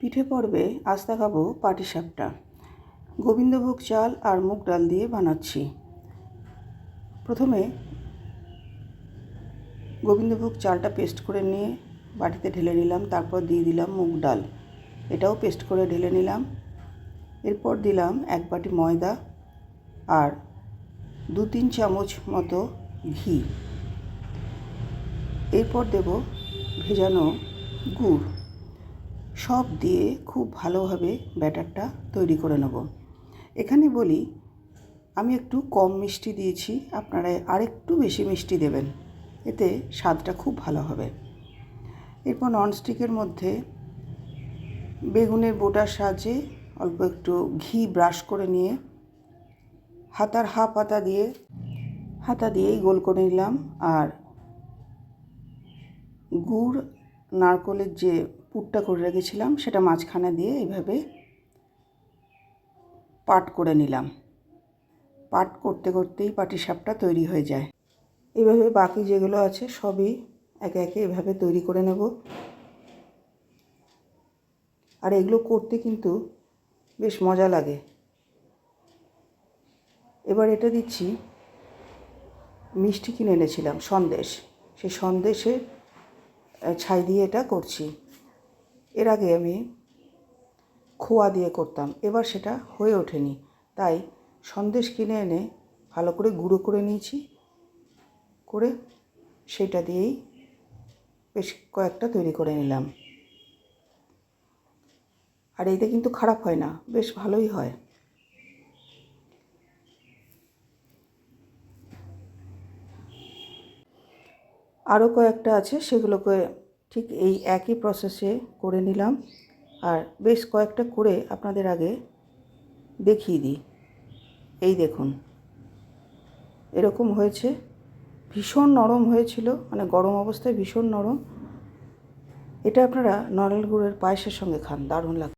পিঠে পর্বে আজ দেখাবো পাটিসাপটা। গোবিন্দভোগ চাল আর মুগ ডাল দিয়ে বানাচ্ছি। প্রথমে গোবিন্দভোগ চালটা পেস্ট করে নিয়ে বাটিতে ঢেলে নিলাম, তারপর দিয়ে দিলাম মুগ ডাল, এটাও পেস্ট করে ঢেলে নিলাম। এরপর দিলাম 1 বাটি ময়দা আর 2-3 চামচ মতো ঘি। এরপর দেব ভেজানো গুড়। সব দিয়ে খুব ভালোভাবে ব্যাটারটা তৈরি করে নেব। এখানে বলি, আমি একটু কম মিষ্টি দিয়েছি, আপনারা আরেকটু বেশি মিষ্টি দেবেন, এতে স্বাদটা খুব ভালো হবে। এরপর ননস্টিকের মধ্যে বেগুনের বোটার সাহায্যে অল্প একটু ঘি ব্রাশ করে নিয়ে হাতার হাতা দিয়েই গোল করে নিলাম। আর গুড় নারকেলের যে পুরটা করে রেখেছিলাম সেটা মাঝখানে দিয়ে এইভাবে পাট করে নিলাম। পাট করতে করতেই পাটিসাপটা তৈরি হয়ে যায়। এইভাবে বাকি যেগুলো আছে সবই একে একে এভাবে তৈরি করে নেব। আর এগুলো করতে কিন্তু বেশ মজা লাগে। এবার এটা দিচ্ছি, মিষ্টি কিনে এনেছিলাম সন্দেশ, সেই সন্দেশে ছাই দিয়ে এটা করছি। এর আগে আমি খোয়া দিয়ে করতাম, এবার সেটা হয়ে ওঠেনি, তাই সন্দেশ কিনে এনে ভালো করে গুঁড়ো করে নিয়েছি, করে সেটা দিয়েই বেশ কয়েকটা তৈরি করে নিলাম। আর এইটা কিন্তু খারাপ হয় না, বেশ ভালোই হয়। আরও কয়েকটা আছে, সেগুলোকে ঠিক এই একই প্রসেসে করে নিলাম। আর বেশ কয়েকটা করে আপনাদের আগে দেখিয়ে দিই। এই দেখুন, এরকম হয়েছে, ভীষণ নরম হয়েছিল, মানে গরম অবস্থায় ভীষণ নরম। এটা আপনারা নলেন গুড়ের পায়েসের সঙ্গে খান, দারুণ লাগে।